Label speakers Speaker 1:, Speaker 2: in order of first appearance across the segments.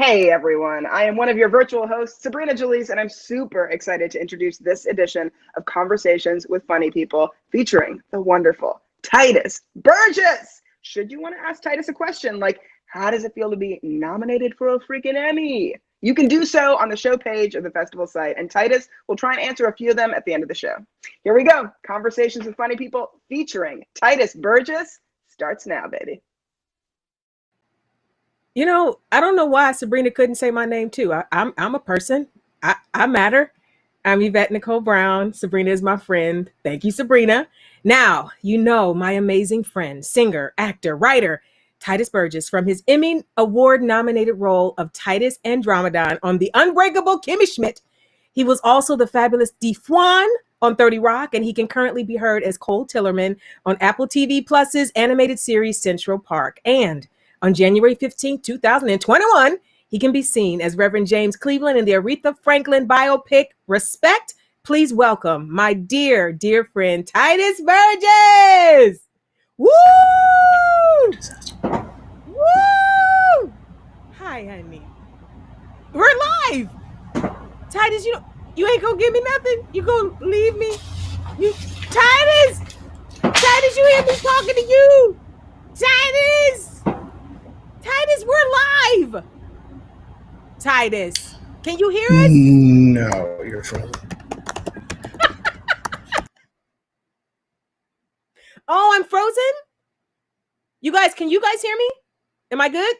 Speaker 1: Hey everyone, I am one of your virtual hosts, Sabrina Jalise, and I'm super excited to introduce this edition of Conversations with Funny People featuring the wonderful Tituss Burgess. Should you want to ask Titus a question like, how does it feel to be nominated for a freaking Emmy? You can do so on the show page of the festival site, and Titus will try and answer a few of them at the end of the show. Here we go. Conversations with Funny People featuring Tituss Burgess starts now, baby.
Speaker 2: You know, I don't know why Sabrina couldn't say my name too. I'm a person. I matter. I'm Yvette Nicole Brown. Sabrina is my friend. Thank you, Sabrina. Now, you know my amazing friend, singer, actor, writer, Titus Burgess, from his Emmy Award nominated role of Titus Andromedon on the Unbreakable Kimmy Schmidt. He was also the fabulous DeFwan on 30 Rock, and he can currently be heard as Cole Tillerman on Apple TV Plus's animated series Central Park. And on January 15, 2021, he can be seen as Reverend James Cleveland in the Aretha Franklin biopic Respect. Please welcome my dear, dear friend, Titus Burgess. Woo! Woo! Hi, honey. We're live. Titus, you ain't gonna give me nothing? You gonna leave me? Titus! Titus, you hear me talking to you? Titus! Titus, we're live! Titus, can you hear us?
Speaker 3: No, you're frozen.
Speaker 2: Oh, I'm frozen? Can you guys hear me? Am I good?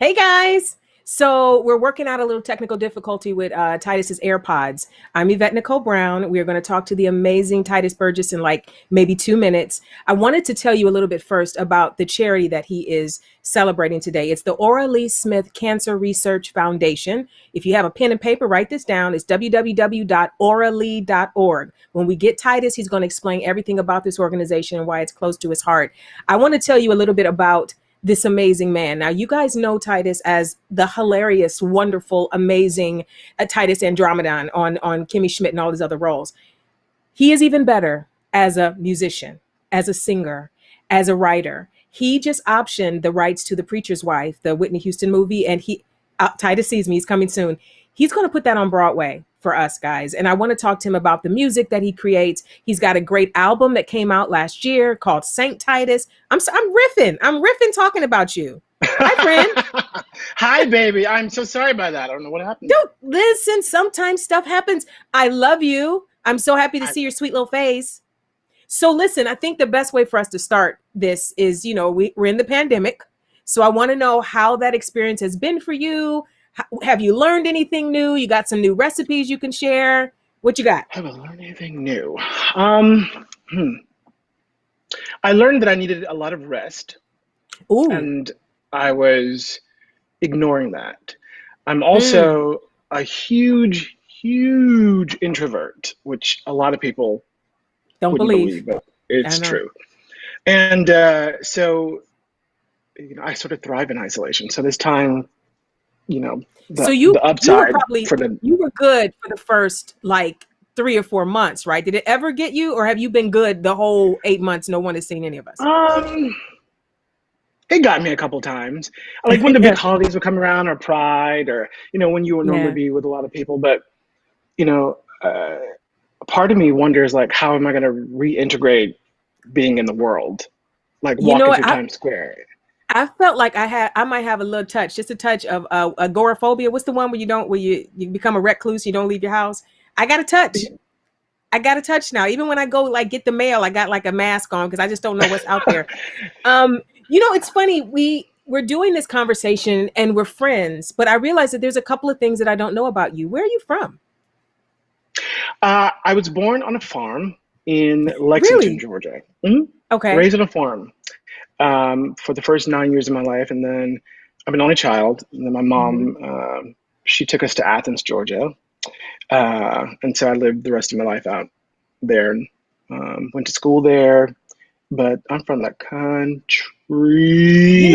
Speaker 2: Hey guys. So we're working out a little technical difficulty with Titus's AirPods. I'm Yvette Nicole Brown. We are going to talk to the amazing Titus Burgess in like maybe 2 minutes. I wanted to tell you a little bit first about the charity that he is celebrating today. It's the Aura Lee Smith Cancer Research Foundation. If you have a pen and paper, write this down. It's www.auralee.org. When we get Titus, he's going to explain everything about this organization and why it's close to his heart. I want to tell you a little bit about this amazing man. Now, you guys know Titus as the hilarious, wonderful, amazing Titus Andromedon on Kimmy Schmidt and all his other roles. He is even better as a musician, as a singer, as a writer. He just optioned the rights to The Preacher's Wife, the Whitney Houston movie, and Titus sees me, he's coming soon. He's going to put that on Broadway for us guys. And I want to talk to him about the music that he creates. He's got a great album that came out last year called Saint Titus. I'm riffing talking about you. Hi, friend.
Speaker 3: Hi, baby. I'm so sorry about that. I don't know what happened.
Speaker 2: Don't listen. Sometimes stuff happens. I love you. I'm so happy to see your sweet little face. So listen, I think the best way for us to start this is, we're in the pandemic. So I want to know how that experience has been for you. Have you learned anything new? You got some new recipes you can share? What you got?
Speaker 3: Have I learned anything new? I learned that I needed a lot of rest.
Speaker 2: Ooh.
Speaker 3: And I was ignoring that. I'm also a huge introvert, which a lot of people
Speaker 2: don't
Speaker 3: wouldn't believe, but it's true. And so I sort of thrive in isolation. So this time, the upside
Speaker 2: you were good for the first like 3 or 4 months, right? Did it ever get you, or have you been good the whole 8 months? No one has seen any of us.
Speaker 3: It got me a couple times, like when the big holidays would come around, or Pride, or when you would normally be with a lot of people. But part of me wonders, like, how am I going to reintegrate being in the world, like walking through Times Square?
Speaker 2: I felt like I might have a little touch, just a touch of agoraphobia. What's the one where you become a recluse, you don't leave your house? I got a touch. I got a touch now. Even when I go like get the mail, I got like a mask on because I just don't know what's out there. It's funny. We're doing this conversation and we're friends, but I realize that there's a couple of things that I don't know about you. Where are you from?
Speaker 3: I was born on a farm in Lexington, Georgia. Mm-hmm.
Speaker 2: Okay.
Speaker 3: Raised on a farm for the first 9 years of my life. And then I'm an only child. And then my mom, she took us to Athens, Georgia. And so I lived the rest of my life out there. Went to school there. But I'm from the country,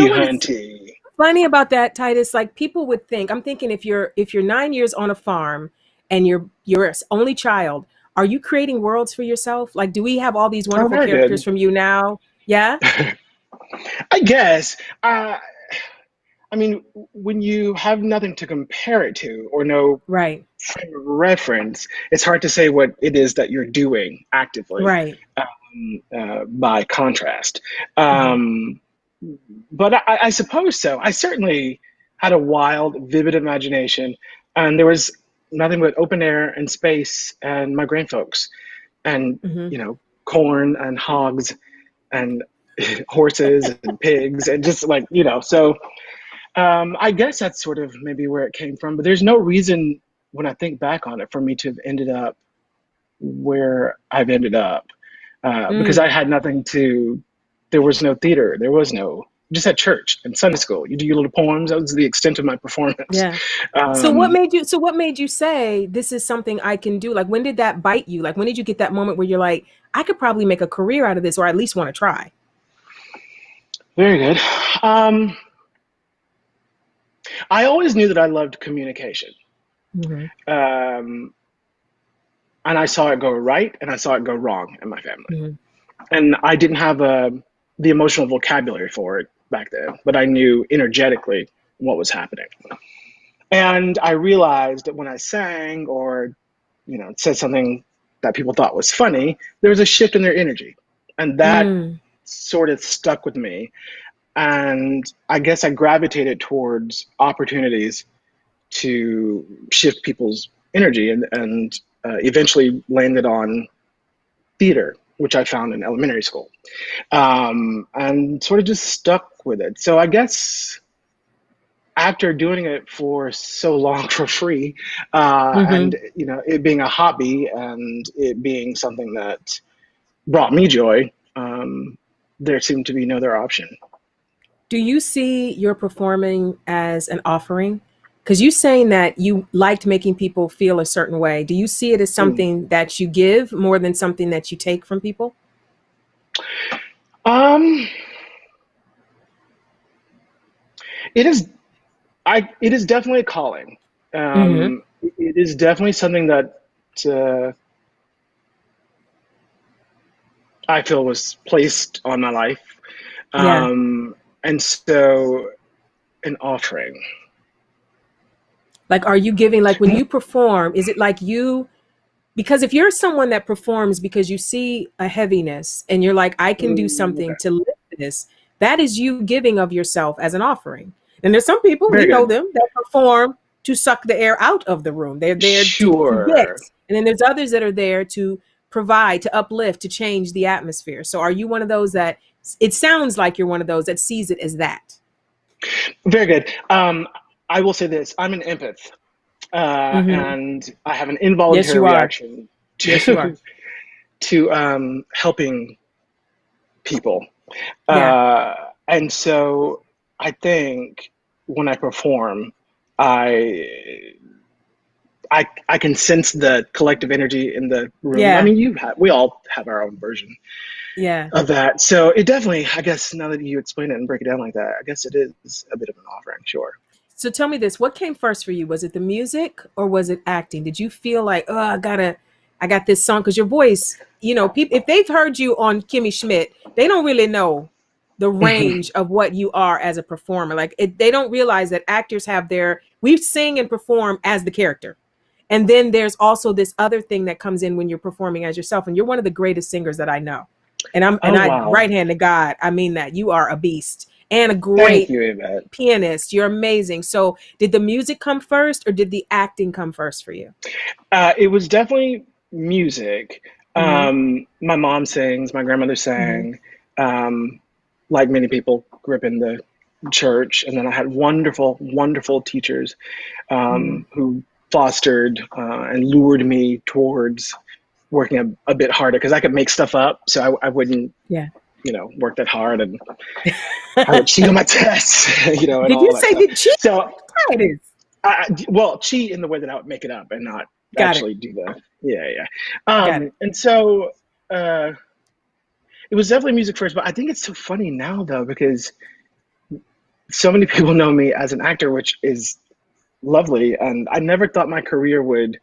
Speaker 3: hunty.
Speaker 2: Funny about that, Titus, like people would think, I'm thinking if you're 9 years on a farm and you're only child, are you creating worlds for yourself? Like, do we have all these wonderful characters from you now? Yeah?
Speaker 3: I guess. I mean, when you have nothing to compare it to or no frame of reference, it's hard to say what it is that you're doing actively.
Speaker 2: Right.
Speaker 3: By contrast. But I suppose so. I certainly had a wild, vivid imagination, and there was nothing but open air and space and my grandfolks and, corn and hogs and horses and pigs and just like, so I guess that's sort of maybe where it came from. But there's no reason when I think back on it for me to have ended up where I've ended up. Because I had nothing there was no theater, just at church and Sunday school. You do your little poems. That was the extent of my performance.
Speaker 2: Yeah. So what made you say this is something I can do? Like, when did that bite you? Like, when did you get that moment where you're like, I could probably make a career out of this, or at least want to try?
Speaker 3: Very good. I always knew that I loved communication. And I saw it go right and I saw it go wrong in my family. And I didn't have the emotional vocabulary for it back then, but I knew energetically what was happening. And I realized that when I sang or, said something that people thought was funny, there was a shift in their energy. And that sort of stuck with me. And I guess I gravitated towards opportunities to shift people's energy and eventually landed on theater, which I found in elementary school, and sort of just stuck with it. So I guess after doing it for so long for free,
Speaker 2: Mm-hmm.
Speaker 3: and it being a hobby and it being something that brought me joy, there seemed to be no other option.
Speaker 2: Do you see your performing as an offering? Because you saying that you liked making people feel a certain way. Do you see it as
Speaker 3: Mm.
Speaker 2: something that you give more than something that you take from people?
Speaker 3: Um, it is. It is definitely a calling.
Speaker 2: Mm-hmm.
Speaker 3: It is definitely something that uh, I feel was placed on my life,
Speaker 2: Yeah.
Speaker 3: and so an offering.
Speaker 2: Like, are you giving, like when you perform, is it like you, because if you're someone that performs because you see a heaviness and you're like, I can do something
Speaker 3: Okay.
Speaker 2: to lift this, that is you giving of yourself as an offering. And there's some people, we
Speaker 3: Very
Speaker 2: know
Speaker 3: good.
Speaker 2: them, that perform to suck the air out of the room. They're there to get.
Speaker 3: Sure.
Speaker 2: And then there's others that are there to provide, to uplift, to change the atmosphere. So are you one of those that, it sounds like you're one of those that sees it as that?
Speaker 3: Very good. I will say this: I'm an empath,
Speaker 2: Mm-hmm.
Speaker 3: and I have an
Speaker 2: Yes,
Speaker 3: involuntary
Speaker 2: you are.
Speaker 3: reaction
Speaker 2: Yes, you are.
Speaker 3: to helping people.
Speaker 2: Yeah.
Speaker 3: Uh, and so I think when I perform, I I can sense the collective energy in the room. I
Speaker 2: Yeah.
Speaker 3: mean, we all have our own version
Speaker 2: Yeah.
Speaker 3: of that. So it definitely, I guess, now that you explain it and break it down like that, I guess it is a bit of an offering. Sure.
Speaker 2: So tell me this, what came first for you? Was it the music or was it acting? Did you feel like, oh, I got this song? Because your voice, people, if they've heard you on Kimmy Schmidt, they don't really know the range of what you are as a performer. Like they don't realize that actors have we sing and perform as the character. And then there's also this other thing that comes in when you're performing as yourself. And you're one of the greatest singers that I know.
Speaker 3: Oh
Speaker 2: I
Speaker 3: wow!
Speaker 2: right hand to God, I mean that you are a beast and a
Speaker 3: Thank
Speaker 2: great
Speaker 3: you, Yvette.
Speaker 2: pianist. You're amazing. So, did the music come first or did the acting come first for you?
Speaker 3: It was definitely music.
Speaker 2: Mm-hmm.
Speaker 3: My mom sings, my grandmother
Speaker 2: Mm-hmm.
Speaker 3: sang. Um, like many people, grew up in the church, and then I had wonderful, wonderful teachers
Speaker 2: Mm-hmm.
Speaker 3: who fostered and lured me towards working a bit harder because I could make stuff up, so I wouldn't,
Speaker 2: Yeah.
Speaker 3: work that hard, and I would cheat on my tests, and
Speaker 2: Did you
Speaker 3: all that
Speaker 2: say
Speaker 3: stuff.
Speaker 2: did cheat?
Speaker 3: So,
Speaker 2: Titus?
Speaker 3: well, cheat in the way that I would make it up and not
Speaker 2: Got it.
Speaker 3: actually do the, yeah.
Speaker 2: Got it.
Speaker 3: And so uh, it was definitely music first, but I think it's so funny now though because so many people know me as an actor, which is lovely, and I never thought my career would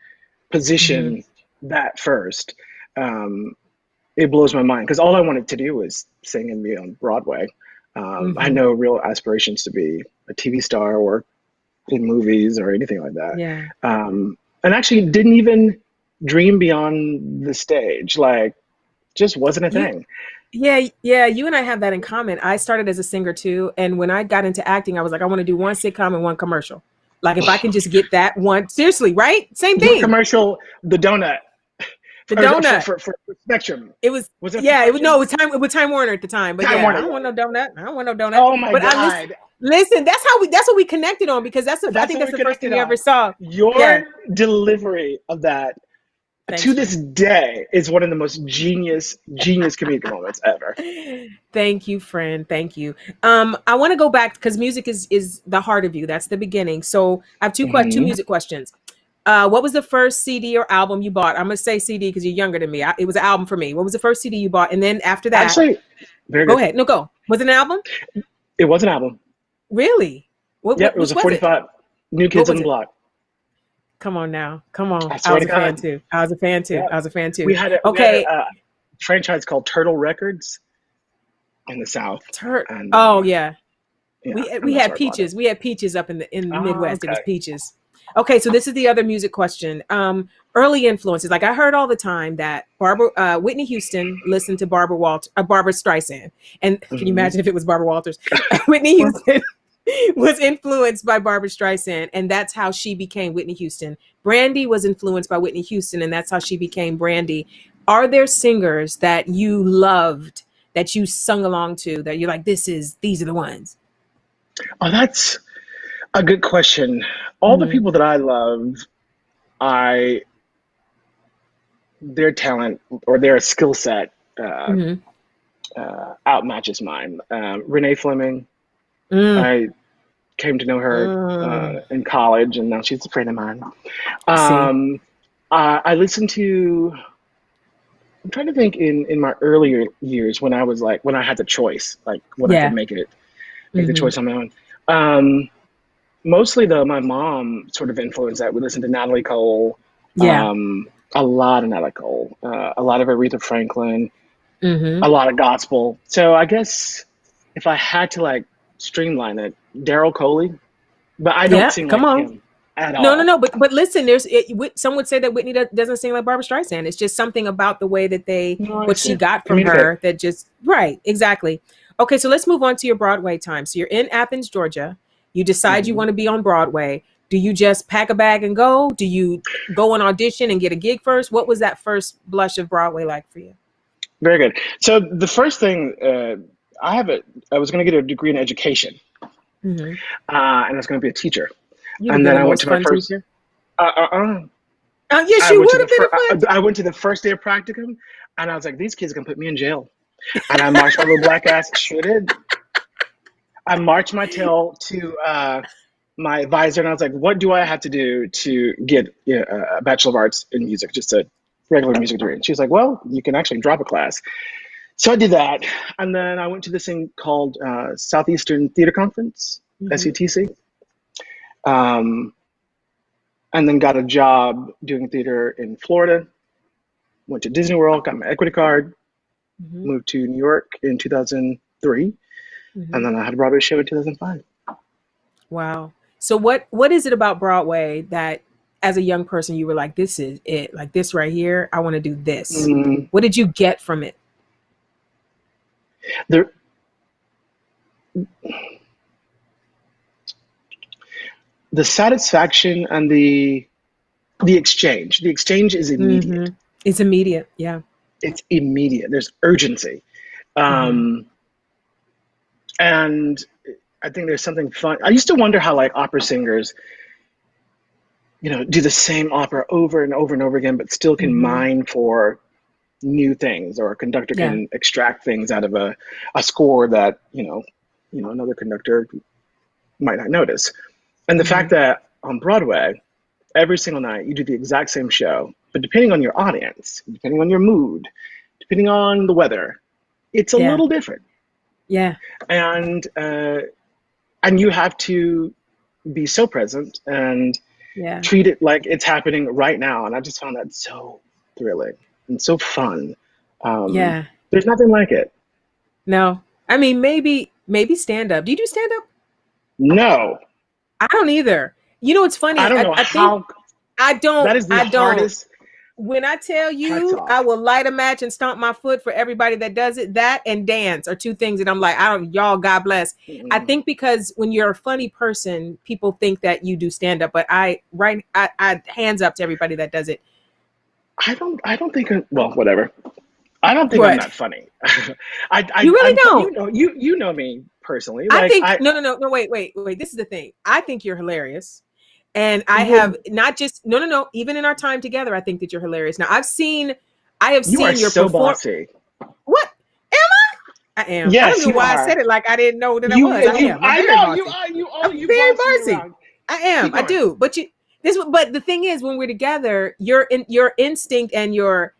Speaker 2: Mm-hmm.
Speaker 3: position that first. Um, it blows my mind because all I wanted to do was sing and be on Broadway. I had
Speaker 2: Mm-hmm.
Speaker 3: no real aspirations to be a TV star or in movies or anything like that.
Speaker 2: Yeah.
Speaker 3: And actually didn't even dream beyond the stage. Like, just wasn't a
Speaker 2: You
Speaker 3: thing.
Speaker 2: yeah, you and I have that in common. I started as a singer too, and when I got into acting, I was like, I want to do one sitcom and one commercial. Like if I can just get that one, seriously, right? Same
Speaker 3: What
Speaker 2: thing.
Speaker 3: commercial? The donut
Speaker 2: The
Speaker 3: or
Speaker 2: donut.
Speaker 3: for Spectrum.
Speaker 2: It was
Speaker 3: Was it for
Speaker 2: yeah, it was
Speaker 3: Spectrum?
Speaker 2: no, it was Time Warner at the time. But
Speaker 3: Time
Speaker 2: yeah, I
Speaker 3: Warner.
Speaker 2: don't want
Speaker 3: Yeah,
Speaker 2: no donut. I don't want no donut.
Speaker 3: Oh my
Speaker 2: But I listen,
Speaker 3: God.
Speaker 2: listen, that's what we connected on because I
Speaker 3: That's
Speaker 2: think
Speaker 3: what
Speaker 2: that's
Speaker 3: we
Speaker 2: the first thing
Speaker 3: connected
Speaker 2: you ever
Speaker 3: on.
Speaker 2: saw. Yeah.
Speaker 3: Your delivery of that
Speaker 2: Thanks,
Speaker 3: to this
Speaker 2: friend.
Speaker 3: day is one of the most genius comedic moments ever.
Speaker 2: Thank you, friend. Thank you. I want to go back because music is the heart of you. That's the beginning. So I have two
Speaker 3: Hmm.
Speaker 2: music questions. What was the first CD or album you bought? I'm gonna say CD because you're younger than me. It was an album for me. What was the first CD you bought? And then after that,
Speaker 3: Actually, very
Speaker 2: go
Speaker 3: good.
Speaker 2: ahead. No, go. Was it an album?
Speaker 3: It was an album.
Speaker 2: Really?
Speaker 3: Yep, it was
Speaker 2: Which
Speaker 3: a
Speaker 2: was it?
Speaker 3: 45. New
Speaker 2: What
Speaker 3: Kids on
Speaker 2: was
Speaker 3: the
Speaker 2: it?
Speaker 3: Block.
Speaker 2: Come on now. Come on.
Speaker 3: I
Speaker 2: I
Speaker 3: swear
Speaker 2: was
Speaker 3: to
Speaker 2: a fan
Speaker 3: God.
Speaker 2: too. I was a fan too.
Speaker 3: Yeah,
Speaker 2: I was a fan too.
Speaker 3: we had a,
Speaker 2: Okay.
Speaker 3: franchise called Turtle Records in the South, and
Speaker 2: Oh yeah.
Speaker 3: yeah, and
Speaker 2: We
Speaker 3: that's
Speaker 2: had
Speaker 3: where I bought it.
Speaker 2: peaches. We had peaches up in the
Speaker 3: Oh,
Speaker 2: Midwest. It was
Speaker 3: okay.
Speaker 2: peaches. Okay, so this is the other music question. Early influences. Like I heard all the time that Whitney Houston listened to Barbara Streisand. And can you
Speaker 3: Hmm.
Speaker 2: imagine if it was Barbara Walters? Whitney Houston was influenced by Barbara Streisand, and that's how she became Whitney Houston. Brandy was influenced by Whitney Houston, and that's how she became Brandy. Are there singers that you loved that you sung along to that you're like, these are the ones?
Speaker 3: Oh, that's A good question. All the people that I love, I their talent or their skill set
Speaker 2: Mm-hmm.
Speaker 3: outmatches mine. Renee Fleming,
Speaker 2: Mm.
Speaker 3: I came to know her
Speaker 2: Mm.
Speaker 3: in college, and now she's a friend of mine.
Speaker 2: See.
Speaker 3: I listened to. I'm trying to think in my earlier years when I was like when I had the choice, like when I could
Speaker 2: Yeah.
Speaker 3: make the
Speaker 2: Mm-hmm.
Speaker 3: choice on my own. Um, Mostly though, my mom sort of influenced that. We listened to Natalie Cole,
Speaker 2: Yeah.
Speaker 3: a lot of Natalie Cole, a lot of Aretha Franklin,
Speaker 2: Mm-hmm.
Speaker 3: a lot of gospel. So I guess if I had to like streamline it, Daryl Coley, but I don't
Speaker 2: Yeah.
Speaker 3: sing
Speaker 2: Come
Speaker 3: like
Speaker 2: on.
Speaker 3: him at
Speaker 2: No, no,
Speaker 3: all.
Speaker 2: no. But listen, some would say that Whitney doesn't sing like Barbara Streisand. It's just something about the way that
Speaker 3: No, I
Speaker 2: what she
Speaker 3: see.
Speaker 2: got from
Speaker 3: Communicate.
Speaker 2: her that just right, exactly. Okay, so let's move on to your Broadway time. So you're in Athens, Georgia. You decide you
Speaker 3: Hmm.
Speaker 2: want to be on Broadway. Do you just pack a bag and go? Do you go on audition and get a gig first? What was that first blush of Broadway like for you?
Speaker 3: Very good. So the first thing I was going to get a degree in education,
Speaker 2: Hmm.
Speaker 3: and I was going to be a teacher.
Speaker 2: You'd have
Speaker 3: And
Speaker 2: been
Speaker 3: then
Speaker 2: the
Speaker 3: I went to
Speaker 2: most
Speaker 3: my
Speaker 2: fun
Speaker 3: first.
Speaker 2: teacher.
Speaker 3: Uh, uh, uh,
Speaker 2: Yes, you would have been a fun
Speaker 3: I went to the first day of practicum, and I was like, these kids are gonna put me in jail. And I marched my little black ass. Sure did. I marched my tail to my advisor, and I was like, what do I have to do to get a Bachelor of Arts in music, just a regular music degree? And she was like, well, you can actually drop a class. So I did that, and then I went to this thing called Southeastern Theater Conference,
Speaker 2: teacher.
Speaker 3: SETC, um, and then got a job doing theater in Florida. Went to Disney World, got my equity card,
Speaker 2: Hmm.
Speaker 3: moved to New York in 2003, and
Speaker 2: Hmm.
Speaker 3: then I had a Broadway show in 2005.
Speaker 2: Wow. So what is it about Broadway that as a young person you were like, this is it, like this right here, I want to do this?
Speaker 3: Mm,
Speaker 2: What did you get from it?
Speaker 3: the the satisfaction and the exchange. The exchange is immediate.
Speaker 2: Hmm. It's immediate. Yeah.
Speaker 3: It's immediate. There's urgency,
Speaker 2: Hmm.
Speaker 3: um, and I think there's something fun. I used to wonder how like opera singers, do the same opera over and over and over again, but still can
Speaker 2: Hmm.
Speaker 3: mine for new things, or a conductor
Speaker 2: Yeah.
Speaker 3: can extract things out of a score that another conductor might not notice. And the fact
Speaker 2: Hmm.
Speaker 3: that on Broadway, every single night you do the exact same show, but depending on your audience, depending on your mood, depending on the weather, it's a
Speaker 2: Yeah.
Speaker 3: little different,
Speaker 2: Yeah.
Speaker 3: and you have to be so present and
Speaker 2: Yeah.
Speaker 3: treat it like it's happening right now. And I just found that so thrilling and so fun. Um,
Speaker 2: Yeah.
Speaker 3: there's nothing like it.
Speaker 2: No. I mean, maybe stand up. Do you do stand up?
Speaker 3: No,
Speaker 2: I don't either. You know, it's
Speaker 3: I
Speaker 2: funny.
Speaker 3: don't
Speaker 2: I,
Speaker 3: know
Speaker 2: I think
Speaker 3: how.
Speaker 2: I don't.
Speaker 3: That is the
Speaker 2: I don't.
Speaker 3: hardest.
Speaker 2: When I tell
Speaker 3: Hats
Speaker 2: you I
Speaker 3: off.
Speaker 2: will light a match and stomp my foot for everybody that does it, that and dance are two things that I'm like, I don't, y'all, God bless. I
Speaker 3: Mm-mm.
Speaker 2: think because when you're a funny person, people think that you do stand up, but I hands up to everybody that does it.
Speaker 3: I don't think. Well, whatever. I don't think I'm
Speaker 2: What?
Speaker 3: that funny.
Speaker 2: You really
Speaker 3: I'm.
Speaker 2: don't.
Speaker 3: You know me personally.
Speaker 2: I
Speaker 3: Like
Speaker 2: think no, wait. This is the thing. I think you're hilarious. And I have
Speaker 3: well,
Speaker 2: not just no, even in our time together, I think that you're hilarious. Now I have
Speaker 3: you are
Speaker 2: seen your
Speaker 3: so
Speaker 2: perform.
Speaker 3: bossy.
Speaker 2: What? I am. I don't
Speaker 3: Yes,
Speaker 2: know
Speaker 3: you
Speaker 2: why I
Speaker 3: are.
Speaker 2: said it like I didn't know that I
Speaker 3: You
Speaker 2: was. I
Speaker 3: you.
Speaker 2: am. I'm
Speaker 3: I
Speaker 2: very
Speaker 3: know you
Speaker 2: bossy.
Speaker 3: are. You are.
Speaker 2: I'm
Speaker 3: You
Speaker 2: very
Speaker 3: boss me
Speaker 2: bossy.
Speaker 3: around.
Speaker 2: I am.
Speaker 3: Keep
Speaker 2: I
Speaker 3: going.
Speaker 2: do. But the thing is, when we're together, your instinct and your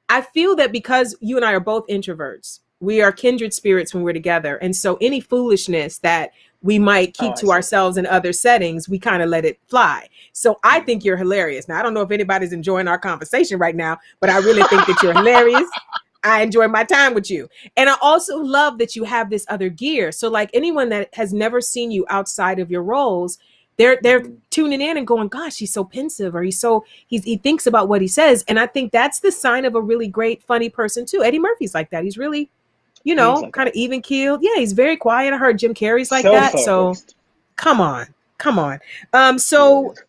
Speaker 2: I feel that because you and I are both introverts, we are kindred spirits when we're together. And so any foolishness that we might
Speaker 3: Oh,
Speaker 2: keep
Speaker 3: I
Speaker 2: to
Speaker 3: see.
Speaker 2: ourselves in other settings, we kind of let it fly. So I think
Speaker 3: Mhm.
Speaker 2: you're hilarious. Now, I don't know if anybody's enjoying our conversation right now, but I really think that you're hilarious. I enjoy my time with you. And I also love that you have this other gear. So like anyone that has never seen you outside of your roles, they're
Speaker 3: Mhm.
Speaker 2: tuning in and going, gosh, he's so pensive, or he thinks about what he says. And I think that's the sign of a really great, funny person too. Eddie Murphy's like that. He's really,
Speaker 3: He is like
Speaker 2: kind
Speaker 3: that.
Speaker 2: of even keeled. Yeah, he's very quiet. I heard Jim Carrey's like
Speaker 3: So
Speaker 2: that. So
Speaker 3: focused.
Speaker 2: come on. Come on.
Speaker 3: He really
Speaker 2: So
Speaker 3: is.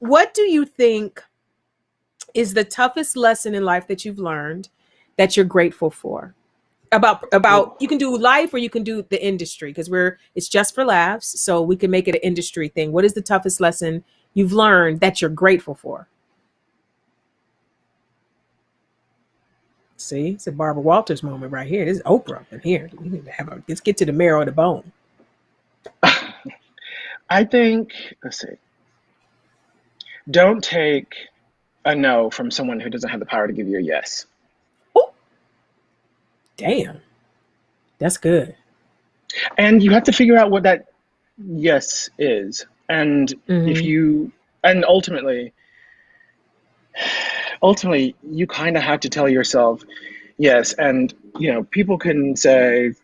Speaker 2: what do you think is the toughest lesson in life that you've learned that you're grateful for? about you can do life or you can do the industry, because it's just for laughs, so we can make it an industry thing. What is the toughest lesson you've learned that you're grateful for? See, it's a Barbara Walters moment right here. This is Oprah up in here. We need to let's get to the marrow of the bone.
Speaker 3: I think, let's see. Don't take a no from someone who doesn't have the power to give you a yes.
Speaker 2: Oh, damn. That's good.
Speaker 3: And you have to figure out what that yes is. And if you, and ultimately, you kind of have to tell yourself yes. And, you know, people can say,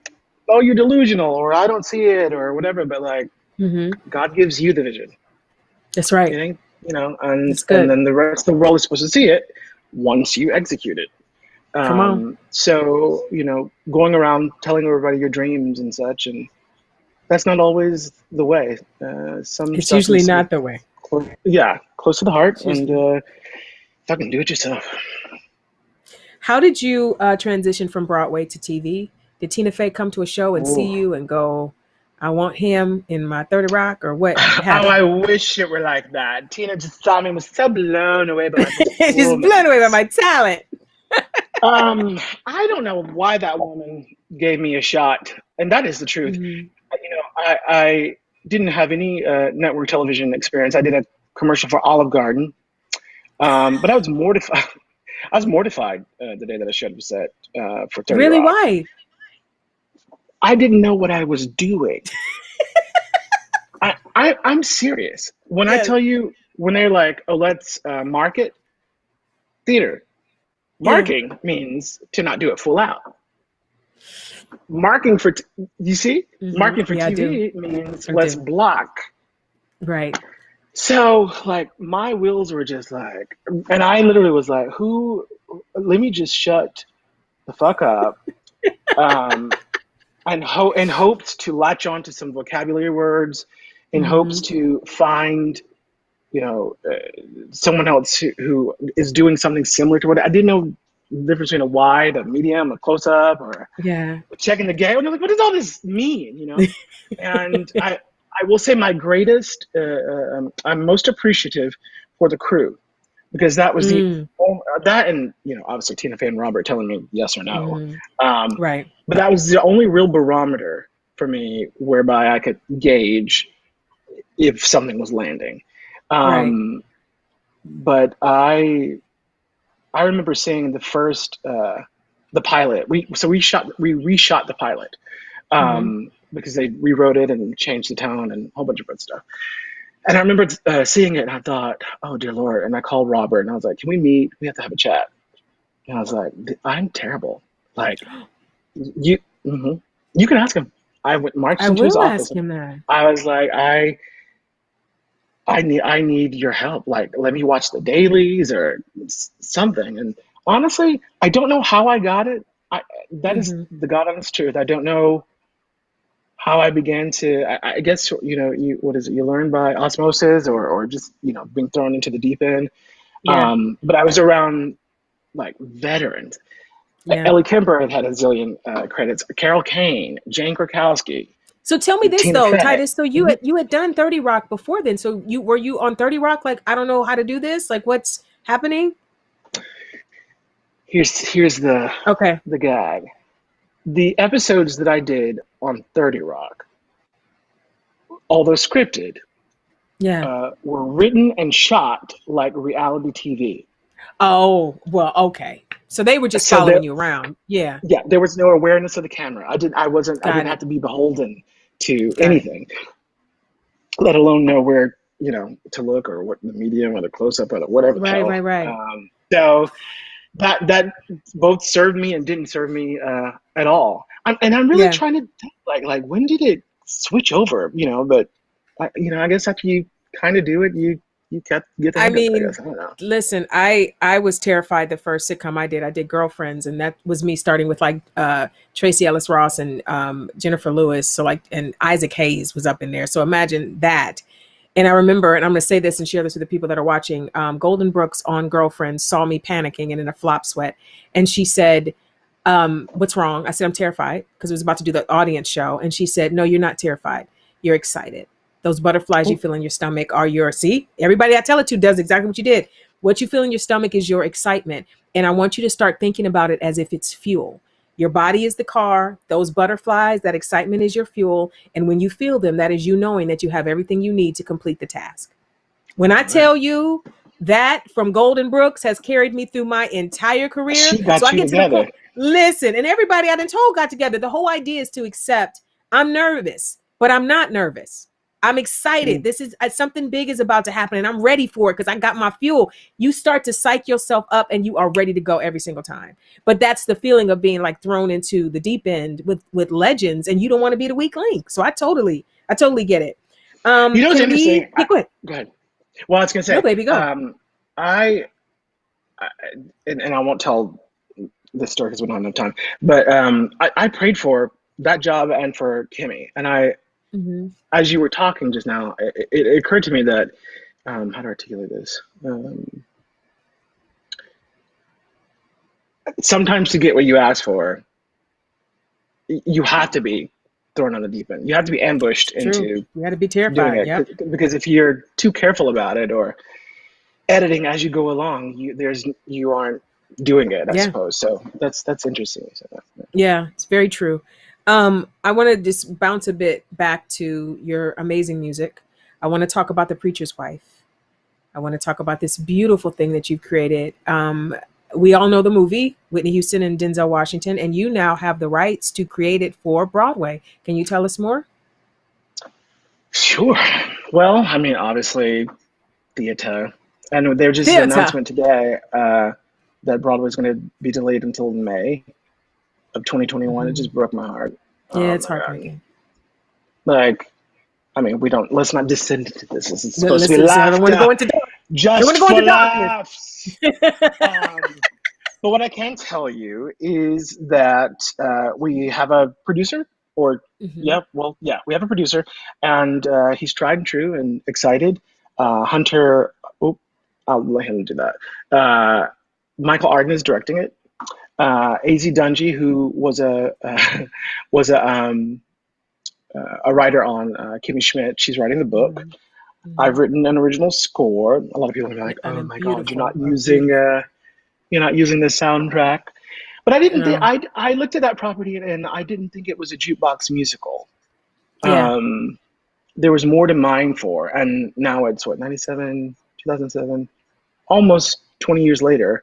Speaker 3: oh, you're delusional, or I don't see it, or whatever. But like, God gives you the vision.
Speaker 2: That's right.
Speaker 3: You know, and then the rest of the world is supposed to see it once you execute it.
Speaker 2: Come on.
Speaker 3: So, you know, going around telling everybody your dreams and such, and that's not always the way.
Speaker 2: It's usually not the way.
Speaker 3: Close to the heart, and fucking do it yourself.
Speaker 2: How did you transition from Broadway to TV? Did Tina Fey come to a show and see you and go, I want him in my 30 Rock, or what happened?
Speaker 3: Oh, I wish it were like that. Tina just saw me and was so blown away by my performance.
Speaker 2: Just blown away by my talent.
Speaker 3: I don't know why that woman gave me a shot, and that is the truth. You know, I didn't have any network television experience. I did a commercial for Olive Garden, but I was mortified. I was mortified the day that I showed up set for 30
Speaker 2: Really?
Speaker 3: Rock.
Speaker 2: Why?
Speaker 3: I didn't know what I was doing. I'm serious. When I tell you, when they're like, oh, let's market theater. Marking means to not do it full out. Marking for, you see? Marking for TV means let's block.
Speaker 2: Right.
Speaker 3: So, like, my wheels were just like, and I literally was like, let me just shut the fuck up. And hoped to latch on to some vocabulary words, in hopes to find, you know, someone else who is doing something similar to what I didn't know the difference between a wide, a medium, a close up, or checking the gate. And I'm like, what does all this mean? You know, and I will say my greatest, I'm most appreciative for the crew, because that was that, and you know, obviously Tina Fey and Robert telling me yes or no.
Speaker 2: Right.
Speaker 3: But that was the only real barometer for me whereby I could gauge if something was landing. But I remember seeing the first the pilot. We reshot the pilot because they rewrote it and changed the tone and a whole bunch of good stuff. And I remember seeing it, and I thought, oh dear Lord. And I called Robert, and I was like, can we meet? We have to have a chat. And I was like, I'm terrible. Like, you can ask him. I went marched into his office.
Speaker 2: Ask him that.
Speaker 3: I was like, I need your help. Like, let me watch the dailies or something. And honestly, I don't know how I got it. That is the God honest truth. I don't know how I began to. I guess, you know, you learn by osmosis or just, you know, being thrown into the deep end. But I was around like veterans. Ellie Kemper had a zillion credits. Carol Kane, Jane Krakowski.
Speaker 2: So tell me this
Speaker 3: Tina
Speaker 2: though,
Speaker 3: Fey.
Speaker 2: Titus. So you had done 30 Rock before then. So were you on 30 Rock? Like, I don't know how to do this. Like, what's happening?
Speaker 3: Here's the gag. The episodes that I did on 30 Rock, although scripted, were written and shot like reality TV.
Speaker 2: Oh, well, okay. So they were just following you around. Yeah.
Speaker 3: Yeah, there was no awareness of the camera. I didn't have to be beholden to anything, let alone know where, you know, to look or what the medium or the close up or the whatever.
Speaker 2: Right.
Speaker 3: So that both served me and didn't serve me at all. And I'm really trying to think, like when did it switch over? You know, but I guess after you kind of do it, you get the hang of it, I guess. I don't know.
Speaker 2: Listen, I was terrified the first sitcom I did Girlfriends, and that was me starting with like Tracy Ellis Ross and Jennifer Lewis. So like, and Isaac Hayes was up in there. So imagine that. And I remember, and I'm going to say this and share this with the people that are watching, Golden Brooks on Girlfriends saw me panicking and in a flop sweat. And she said, What's wrong? I said, I'm terrified, because I was about to do the audience show. And she said, no, you're not terrified. You're excited. Those butterflies you feel in your stomach are your, see, everybody I tell it to does exactly what you did. What you feel in your stomach is your excitement. And I want you to start thinking about it as if it's fuel. Your body is the car. Those butterflies, that excitement is your fuel. And when you feel them, that is you knowing that you have everything you need to complete the task. When I tell you that from Golden Brooks has carried me through my entire career.
Speaker 3: She got
Speaker 2: so I
Speaker 3: you
Speaker 2: get
Speaker 3: together.
Speaker 2: to the point. Listen, and everybody I done told got together. The whole idea is to accept I'm nervous, but I'm not nervous. I'm excited. This is something big is about to happen, and I'm ready for it because I got my fuel. You start to psych yourself up and you are ready to go every single time. But that's the feeling of being like thrown into the deep end with legends, and you don't want to be the weak link. So I totally get it.
Speaker 3: You know what's interesting?
Speaker 2: Go ahead.
Speaker 3: Go ahead. Well, I was going to say,
Speaker 2: no, baby, go.
Speaker 3: I won't tell this story because we don't have enough time, but I prayed for that job and for Kimmy. And as you were talking just now, it occurred to me that, how to articulate this? Sometimes to get what you ask for, you have to be thrown on the deep end. You have to be ambushed into.
Speaker 2: You got to be terrified.
Speaker 3: Yeah. Because if you're too careful about it or editing as you go along, you aren't doing it, I suppose. So that's interesting.
Speaker 2: Yeah, it's very true. I want to just bounce a bit back to your amazing music. I want to talk about The Preacher's Wife. I want to talk about this beautiful thing that you've created. We all know the movie, Whitney Houston and Denzel Washington, and you now have the rights to create it for Broadway. Can you tell us more?
Speaker 3: Sure. Well, I mean, obviously, theater. And there just an announcement today that Broadway is going to be delayed until May of 2021. It just broke my heart.
Speaker 2: Yeah, it's heartbreaking.
Speaker 3: Like, I mean, let's not descend into this. It's supposed to be laughter.
Speaker 2: I don't want to go into
Speaker 3: just for laughs. But what I can tell you is that we have a producer, we have a producer, and he's tried and true and excited. Hunter, I'll let him do that. Michael Arden is directing it. AZ Dungy, who was a writer on Kimmy Schmidt, she's writing the book. I've written an original score. A lot of people are like, "Oh my God, you're not using the soundtrack." But I didn't think I looked at that property and I didn't think it was a jukebox musical.
Speaker 2: Yeah.
Speaker 3: There was more to mine for, and now it's 2007, almost 20 years later,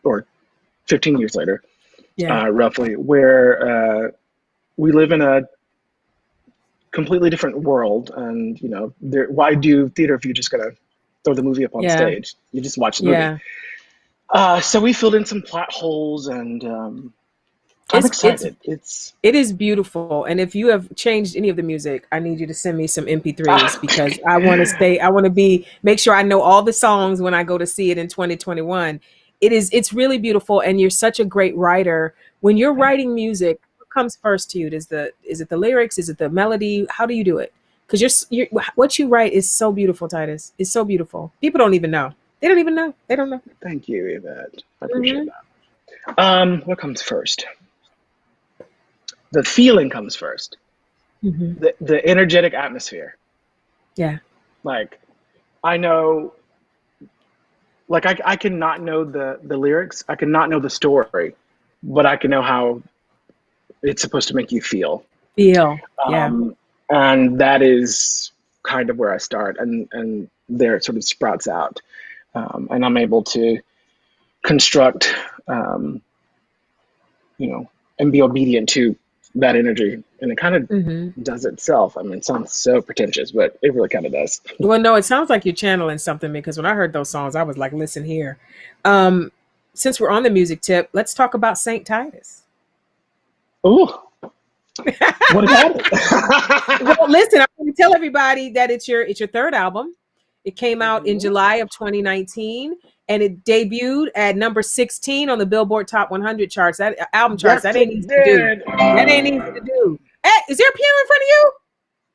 Speaker 3: or 15 years later, roughly, where we live in a completely different world. And, why do theater if you're just going to throw the movie up on stage? You just watch the movie. So we filled in some plot holes, and I'm excited. It
Speaker 2: is beautiful. And if you have changed any of the music, I need you to send me some MP3s because I want to make sure I know all the songs when I go to see it in 2021. It's really beautiful. And you're such a great writer. When you're writing music, what comes first to you? Is it the lyrics? Is it the melody? How do you do it? Because what you write is so beautiful, Titus. It's so beautiful. People don't even know. They don't even know. They don't know.
Speaker 3: Thank you, Yvette. I appreciate that. What comes first? The feeling comes first. The energetic atmosphere.
Speaker 2: Yeah.
Speaker 3: Like, I know, like I can not know the lyrics. I can not know the story, but I can know how it's supposed to make you feel. And that is kind of where I start, and there it sort of sprouts out. And I'm able to construct, and be obedient to that energy, and it kind of does itself. I mean, it sounds so pretentious, but it really kind of does.
Speaker 2: Well, no, it sounds like you're channeling something, because when I heard those songs, I was like, listen here. Since we're on the music tip, let's talk about Saint Titus.
Speaker 3: Ooh. What about it?
Speaker 2: Well, listen, I'm going to tell everybody that it's your third album. It came out in July of 2019, and it debuted at number 16 on the Billboard Top 100 charts. That album charts. That ain't easy to do. That ain't easy to do. Hey, is there a piano in front of you?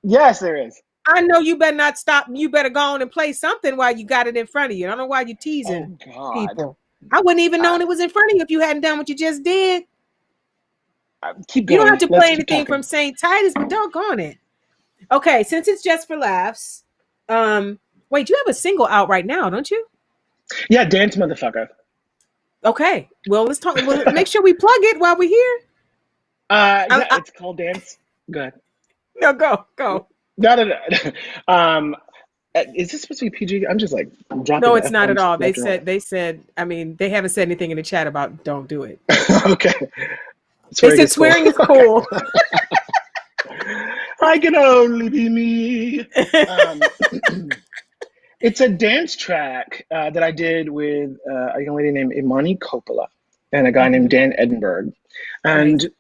Speaker 3: Yes, there is.
Speaker 2: I know you better not stop. You better go on and play something while you got it in front of you. I don't know why you're teasing people. I wouldn't even known it was in front of you if you hadn't done what you just did.
Speaker 3: Keep
Speaker 2: You
Speaker 3: going.
Speaker 2: don't have to
Speaker 3: Let's
Speaker 2: play
Speaker 3: keep
Speaker 2: anything
Speaker 3: talking.
Speaker 2: from St. Titus, but doggone it. Okay, since it's just for laughs, wait, you have a single out right now, don't you?
Speaker 3: Yeah, dance, motherfucker.
Speaker 2: Okay, well, let's talk. Well, make sure we plug it while we're here.
Speaker 3: Yeah, it's called Dance. Go ahead.
Speaker 2: No, go.
Speaker 3: No. Is this supposed to be PG? I'm just like dropping.
Speaker 2: No,
Speaker 3: The
Speaker 2: it's not at
Speaker 3: F-bombs
Speaker 2: all.
Speaker 3: left and right.
Speaker 2: They said. I mean, they haven't said anything in the chat about don't do it.
Speaker 3: Okay.
Speaker 2: They said swearing is cool.
Speaker 3: I can only be me. It's a dance track that I did with a young lady named Imani Coppola and a guy named Dan Edinburgh. And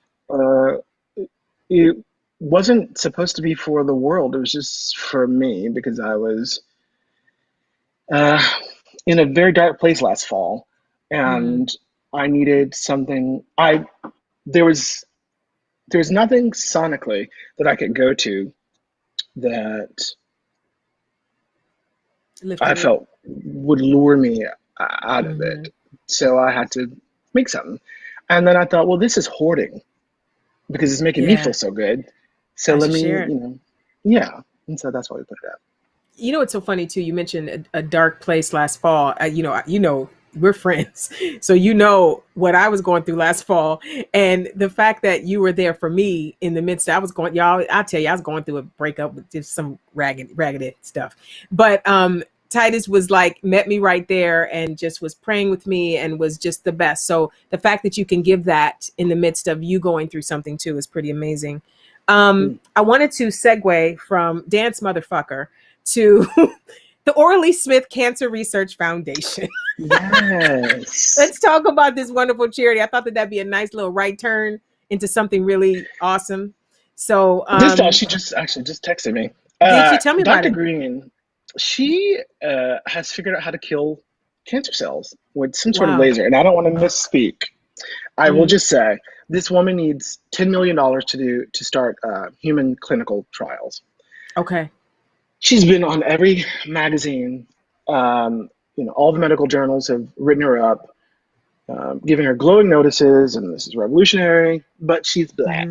Speaker 3: it wasn't supposed to be for the world. It was just for me because I was in a very dark place last fall. And I needed something. There's nothing sonically that I could go to that I felt would lure me out of it. So I had to make something. And then I thought, well, this is hoarding because it's making me feel so good. So let me, yeah. And so that's why we put it out.
Speaker 2: You know, it's so funny too. You mentioned a dark place last fall. You know, we're friends. So you know what I was going through last fall. And the fact that you were there for me in the midst, I'll tell you, I was going through a breakup with just some raggedy stuff. But Titus was like, met me right there and just was praying with me and was just the best. So the fact that you can give that in the midst of you going through something too is pretty amazing. I wanted to segue from Dance Motherfucker to the Orly Smith Cancer Research Foundation.
Speaker 3: Yes.
Speaker 2: Let's talk about this wonderful charity. I thought that'd be a nice little right turn into something really awesome. So
Speaker 3: she just texted me.
Speaker 2: Did she tell me about
Speaker 3: Dr.
Speaker 2: it?
Speaker 3: Green, she has figured out how to kill cancer cells with some sort of laser. And I don't want to misspeak. I will just say this woman needs $10 million to start human clinical trials.
Speaker 2: Okay.
Speaker 3: She's been on every magazine. All the medical journals have written her up, giving her glowing notices, and this is revolutionary. But she's black.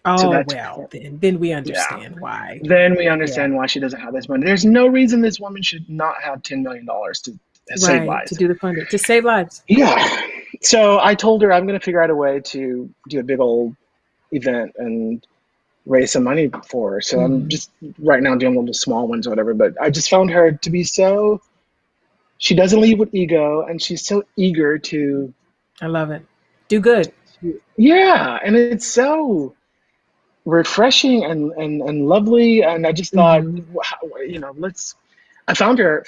Speaker 2: Oh, so then we understand why.
Speaker 3: Then we understand why she doesn't have this money. There's no reason this woman should not have $10 million to save lives.
Speaker 2: To do the funding, to save lives.
Speaker 3: Yeah. So I told her I'm going to figure out a way to do a big old event and raise some money for her. So I'm just right now doing little small ones or whatever. But I just found her to be she doesn't lead with ego, and she's so eager to.
Speaker 2: I love it. Do good.
Speaker 3: Yeah, and it's so refreshing and lovely. And I just thought, I found her.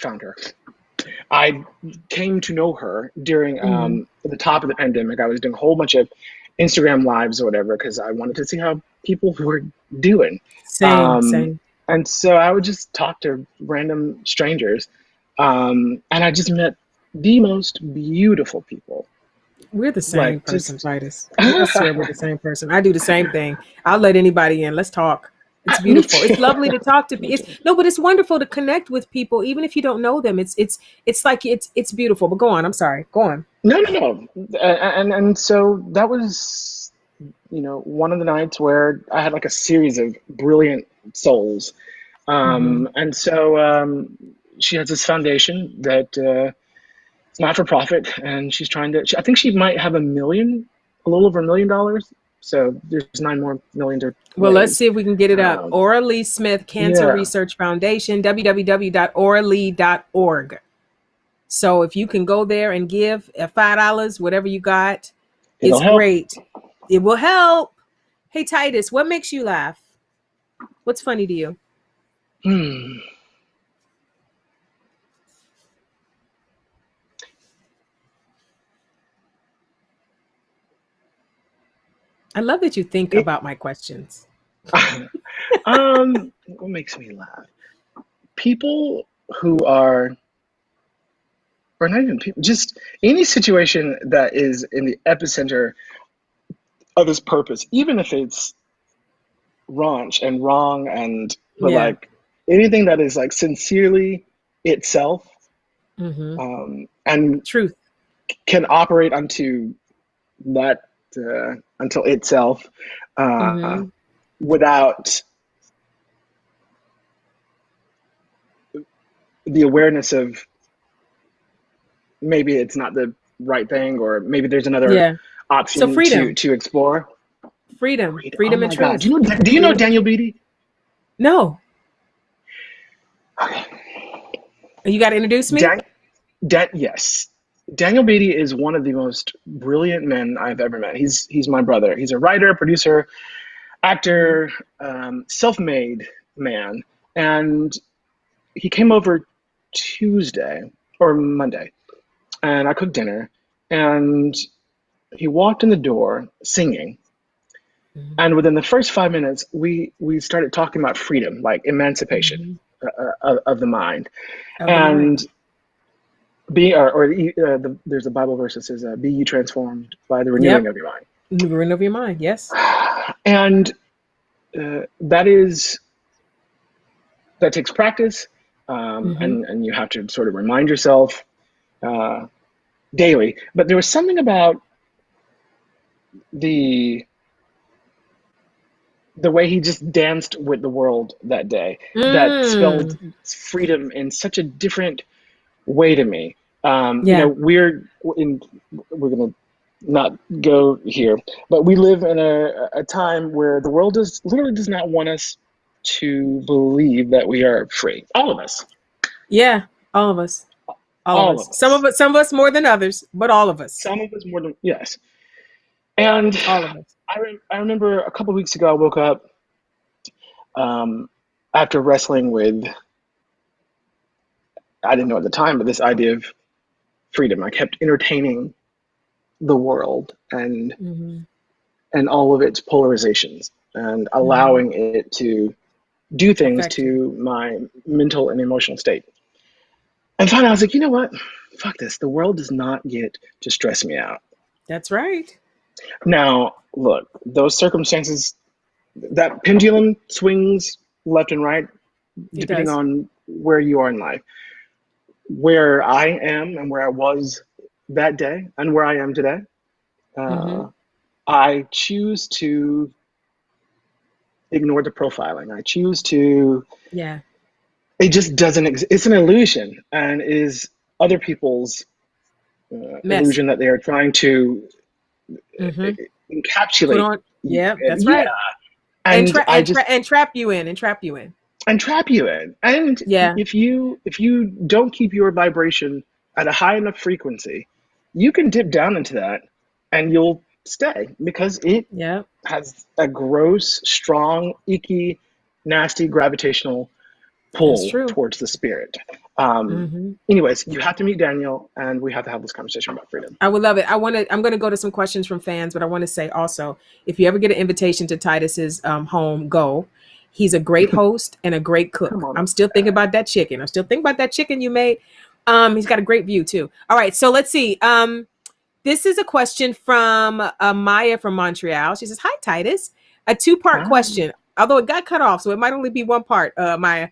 Speaker 3: I came to know her during the top of the pandemic. I was doing a whole bunch of Instagram lives or whatever because I wanted to see how people were doing.
Speaker 2: Same.
Speaker 3: And so I would just talk to random strangers. And I just met the most beautiful people.
Speaker 2: We're the same person, Titus. I swear we're the same person. I do the same thing. I'll let anybody in. Let's talk. It's beautiful. It's lovely to talk to people. But it's wonderful to connect with people, even if you don't know them. It's beautiful. But go on. I'm sorry. Go on.
Speaker 3: No. And so that was, one of the nights where I had like a series of brilliant souls. And so she has this foundation that it's not for profit, and she's trying to. I think she might have a little over $1 million. So there's 9 more million to.
Speaker 2: Well, let's see if we can get it up. Ora Lee Smith Cancer Research Foundation, www.orally.org. So if you can go there and give $5, whatever you got, it's great. It will help. Hey, Titus, what makes you laugh? What's funny to you? I love that you think about my questions.
Speaker 3: What makes me laugh? People who are, or not even people, just any situation that is in the epicenter of his purpose, even if it's raunch and wrong but like anything that is like sincerely itself, and
Speaker 2: truth.
Speaker 3: can operate unto that until itself without the awareness of maybe it's not the right thing, or maybe there's another option
Speaker 2: So freedom.
Speaker 3: to explore.
Speaker 2: Freedom
Speaker 3: Oh
Speaker 2: and
Speaker 3: my
Speaker 2: truth.
Speaker 3: God. Do you know Daniel Beatty?
Speaker 2: No.
Speaker 3: Okay.
Speaker 2: You got to introduce me?
Speaker 3: Yes. Daniel Beatty is one of the most brilliant men I've ever met. He's my brother. He's a writer, producer, actor, self-made man. And he came over Tuesday or Monday, and I cooked dinner, and he walked in the door singing. And within the first 5 minutes, we started talking about freedom, like emancipation of the mind. There's a Bible verse that says, "Be ye transformed by the renewing of your mind."
Speaker 2: The renewing of your mind, yes.
Speaker 3: And that takes practice, and you have to sort of remind yourself daily. But there was something about the way he just danced with the world that day that spelled freedom in such a different way to me. You know, we're gonna not go here, but we live in a time where the world literally does not want us to believe that we are free. All of us.
Speaker 2: Yeah, all of us. All of us. Some of us more than others, but all of us.
Speaker 3: Some of us more than yes. And
Speaker 2: all of us.
Speaker 3: I remember a couple of weeks ago, I woke up after wrestling with, I didn't know at the time, but this idea of freedom. I kept entertaining the world and all of its polarizations and allowing it to do things to my mental and emotional state. And finally, I was like, you know what? Fuck this. The world does not get to stress me out.
Speaker 2: That's right.
Speaker 3: Now, look, those circumstances, that pendulum swings left and right, depending on where you are in life. Where I am and where I was that day and where I am today, I choose to ignore the profiling. I choose to.
Speaker 2: Yeah.
Speaker 3: It just doesn't exist. It's an illusion, and is other people's illusion that they are trying to encapsulate.
Speaker 2: Put on. Yeah, that's right. And trap you in. And trap you in. And
Speaker 3: if you don't keep your vibration at a high enough frequency, you can dip down into that and you'll stay, because it has a gross, strong, icky, nasty gravitational pull towards the spirit. Anyways, you have to meet Daniel and we have to have this conversation about freedom.
Speaker 2: I would love it. I'm going to go to some questions from fans, but I want to say also, if you ever get an invitation to Titus's home, go. He's a great host and a great cook. I'm still thinking about that chicken. I'm still thinking about that chicken you made. He's got a great view too. All right. So let's see. This is a question from Maya from Montreal. She says, "Hi, Titus. A two-part question, although it got cut off, so it might only be one part, Maya.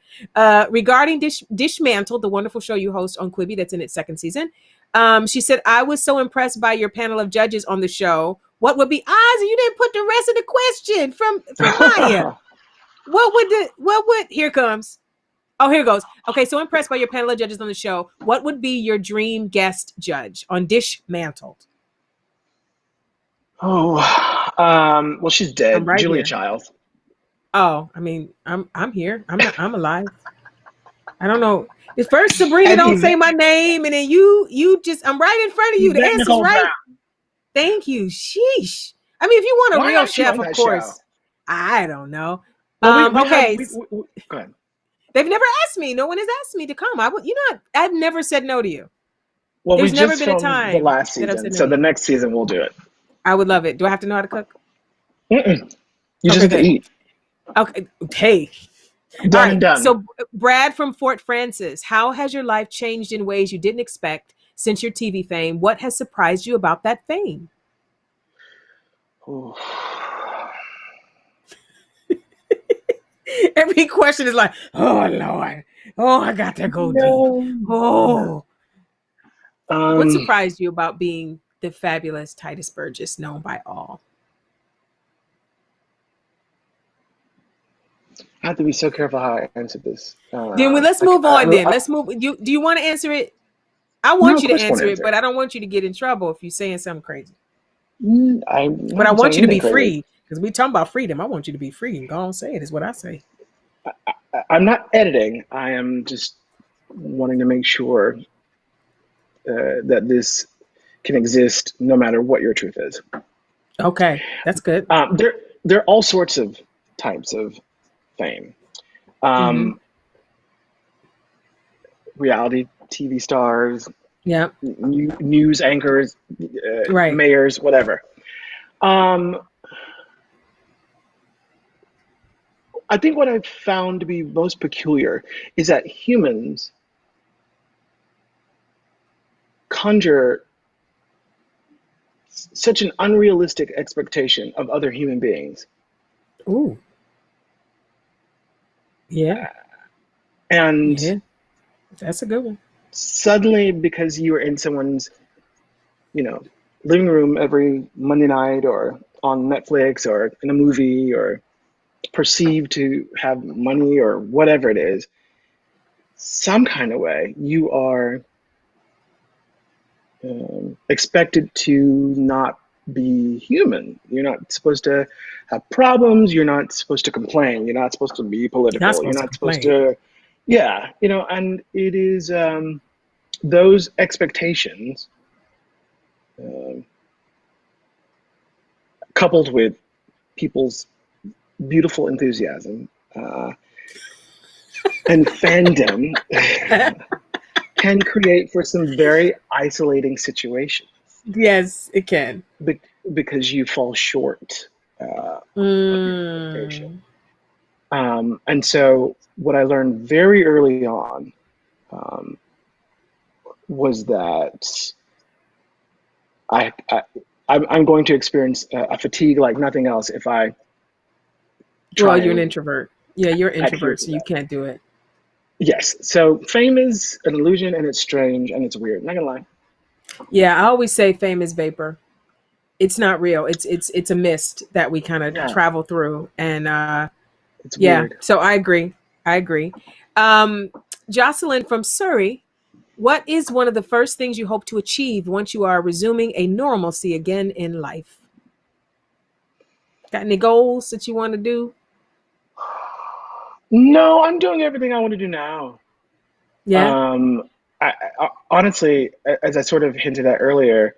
Speaker 2: Regarding Dishmantled, the wonderful show you host on Quibi that's in its second season. She said, I was so impressed by your panel of judges on the show. What would be odds? And you didn't put the rest of the question from Maya. What would, here comes. Oh, here goes. Okay, so impressed by your panel of judges on the show. What would be your dream guest judge on Dishmantled?
Speaker 3: Oh, well, she's dead. Right, Julia Childs.
Speaker 2: Oh, I mean, I'm here. I'm alive. I don't know. At first, Sabrina don't say my name, and then you just, I'm right in front of you. The answer's right. Brown. Thank you. Sheesh. I mean, if you want a real chef, of course. Show? I don't know. Well, okay.
Speaker 3: Go ahead.
Speaker 2: They've never asked me. No one has asked me to come. I've never said no to you.
Speaker 3: Well, there's never been a time the last season, so the next season we'll do it.
Speaker 2: I would love it. Do I have to know how to cook?
Speaker 3: You just have to eat.
Speaker 2: Okay. Hey.
Speaker 3: Done.
Speaker 2: So, Brad from Fort Francis, how has your life changed in ways you didn't expect since your TV fame? What has surprised you about that fame? Every question is like, oh, Lord. Oh, I got to go deep. Oh. What
Speaker 3: Um,
Speaker 2: surprised you about being the fabulous Titus Burgess, known by all?
Speaker 3: I have to be so careful how I answer this.
Speaker 2: Let's move on. Then let's move. Do you want to answer it? I
Speaker 3: No,
Speaker 2: want
Speaker 3: of
Speaker 2: you to
Speaker 3: course I want to
Speaker 2: answer it,
Speaker 3: answer
Speaker 2: but
Speaker 3: it.
Speaker 2: I don't want you to get in trouble if you're saying something crazy.
Speaker 3: I'm
Speaker 2: But I
Speaker 3: not
Speaker 2: want
Speaker 3: saying
Speaker 2: you to be
Speaker 3: anything crazy.
Speaker 2: free because we talking about freedom. I want you to be free and go on say it is what I say.
Speaker 3: I'm not editing. I am just wanting to make sure that this can exist no matter what your truth is.
Speaker 2: Okay, that's good.
Speaker 3: There are all sorts of types of fame.
Speaker 2: Mm-hmm.
Speaker 3: Reality TV stars,
Speaker 2: Yeah.
Speaker 3: news anchors,
Speaker 2: Right.
Speaker 3: mayors, whatever. I think what I've found to be most peculiar is that humans conjure such an unrealistic expectation of other human beings.
Speaker 2: Ooh. Yeah.
Speaker 3: And
Speaker 2: Yeah. That's a good one.
Speaker 3: suddenly, because you are in someone's, living room every Monday night or on Netflix or in a movie or perceived to have money or whatever it is, some kind of way you are expected to not be human. You're not supposed to have problems. You're not supposed to complain. You're not supposed to be
Speaker 2: Not
Speaker 3: political. You're
Speaker 2: supposed to
Speaker 3: not supposed
Speaker 2: complain.
Speaker 3: to, yeah, and it is those expectations coupled with people's beautiful enthusiasm and fandom can create for some very isolating situations.
Speaker 2: Yes, it can.
Speaker 3: Because you fall short of your expectation.
Speaker 2: Mm.
Speaker 3: And so what I learned very early on was that I'm going to experience a fatigue like nothing else if I try
Speaker 2: Well, you're an
Speaker 3: and
Speaker 2: introvert. Yeah, you're an
Speaker 3: adhere
Speaker 2: introvert,
Speaker 3: to
Speaker 2: so you
Speaker 3: that.
Speaker 2: can't do it.
Speaker 3: Yes. So fame is an illusion and it's strange and it's weird. Not gonna lie.
Speaker 2: Yeah, I always say fame is vapor. It's not real. It's a mist that we kind of
Speaker 3: Yeah,
Speaker 2: travel through. And
Speaker 3: it's
Speaker 2: yeah,
Speaker 3: weird.
Speaker 2: so I agree. I agree. Um, Jocelyn from Surrey, what is one of the first things you hope to achieve once you are resuming a normalcy again in life? Got any goals that you want to do?
Speaker 3: No, I'm doing everything I want to do now.
Speaker 2: Yeah.
Speaker 3: Um, Honestly, as I sort of hinted at earlier,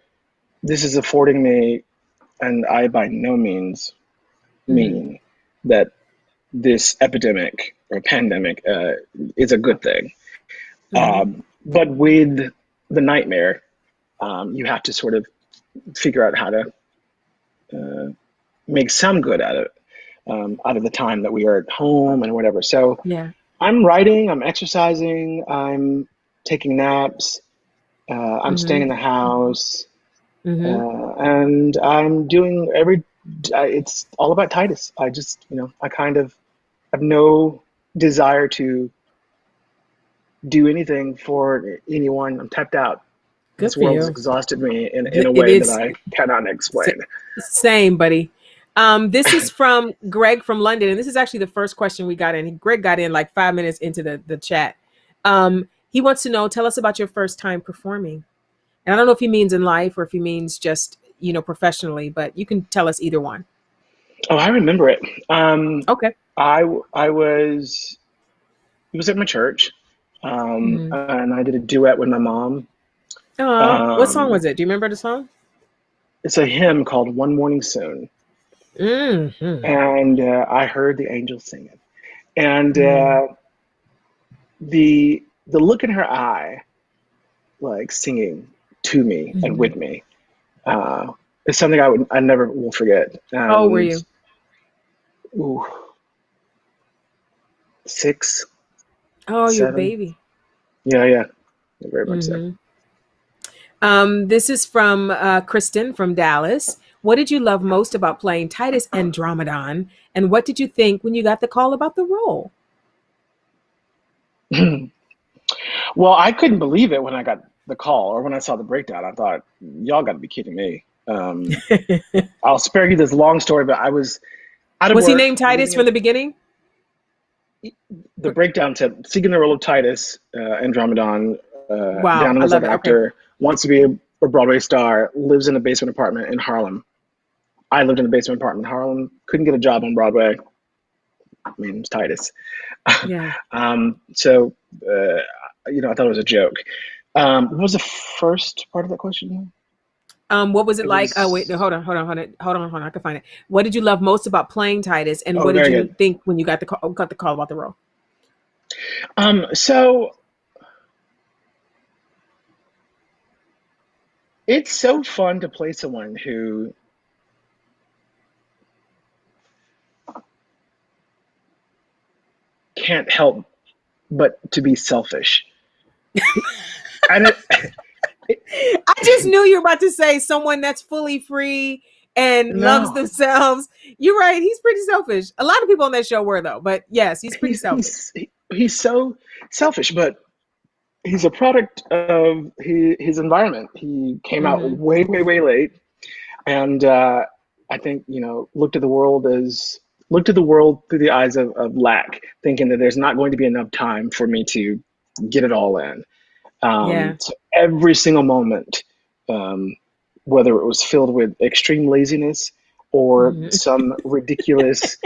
Speaker 3: this is affording me, and I by no means
Speaker 2: Hmm.
Speaker 3: mean that this epidemic or pandemic is a good thing.
Speaker 2: Hmm.
Speaker 3: But with the nightmare, you have to sort of figure out how to make some good out of the time that we are at home and whatever. So
Speaker 2: Yeah.
Speaker 3: I'm writing, I'm exercising, I'm taking naps, I'm staying
Speaker 2: Hmm.
Speaker 3: in the house,
Speaker 2: Hmm.
Speaker 3: and I'm doing it's all about Titus. I just, I kind of have no desire to do anything for anyone. I'm tapped out.
Speaker 2: Good
Speaker 3: This
Speaker 2: for
Speaker 3: world has
Speaker 2: you.
Speaker 3: exhausted me in a
Speaker 2: It
Speaker 3: way that
Speaker 2: is
Speaker 3: I cannot
Speaker 2: sa-
Speaker 3: explain.
Speaker 2: same, buddy. This is from Greg from London, and this is actually the first question we got in. Greg got in like 5 minutes into the chat. He wants to know, tell us about your first time performing. And I don't know if he means in life or if he means just, professionally, but you can tell us either one.
Speaker 3: Oh, I remember it.
Speaker 2: Okay.
Speaker 3: I was it was at my church,
Speaker 2: Mm-hmm.
Speaker 3: and I did a duet with my mom.
Speaker 2: What song
Speaker 3: Um,
Speaker 2: was it? Do you remember the song?
Speaker 3: it's a hymn called "One Morning Soon,"
Speaker 2: Mm-hmm.
Speaker 3: and I heard the angels singing, and
Speaker 2: Mm-hmm.
Speaker 3: the look in her eye, like singing to me and
Speaker 2: Mm-hmm.
Speaker 3: with me, uh, is something I never will forget.
Speaker 2: How old were
Speaker 3: And
Speaker 2: you?
Speaker 3: ooh, 6,
Speaker 2: Oh, you're a
Speaker 3: 7,
Speaker 2: baby.
Speaker 3: yeah, very much so.
Speaker 2: Mm-hmm. This is from Kristen from Dallas. What did you love most about playing Titus Andromedon? And what did you think when you got the call about the role?
Speaker 3: Well, I couldn't believe it when I got the call or when I saw the breakdown, I thought, y'all got to be kidding me. I'll spare you this long story, but I was out of
Speaker 2: Was
Speaker 3: work.
Speaker 2: he named Titus from the beginning?
Speaker 3: The breakdown said, seeking the role of Titus Andromedon,
Speaker 2: Wow,
Speaker 3: down
Speaker 2: I
Speaker 3: as
Speaker 2: love
Speaker 3: an
Speaker 2: it.
Speaker 3: actor, wants to be a Broadway star, lives in a basement apartment in Harlem. I lived in a basement apartment in Harlem, couldn't get a job on Broadway. My name's Titus.
Speaker 2: Yeah.
Speaker 3: So, I thought it was a joke. What was the first part of that question?
Speaker 2: What was it like? Oh, wait, no, hold on. I can find it. What did you love most about playing Titus, and what did you think when you got the call about the role?
Speaker 3: So it's so fun to play someone who can't help but to be selfish.
Speaker 2: I just knew you were about to say someone that's fully free and loves themselves. You're right. He's pretty selfish. A lot of people on that show were, though. But yes, he's pretty selfish.
Speaker 3: He's so selfish, but he's a product of his environment. He came out way, way, way late. And I think, looked at the world through the eyes of lack, thinking that there's not going to be enough time for me to get it all in. So every single moment, whether it was filled with extreme laziness or some ridiculous,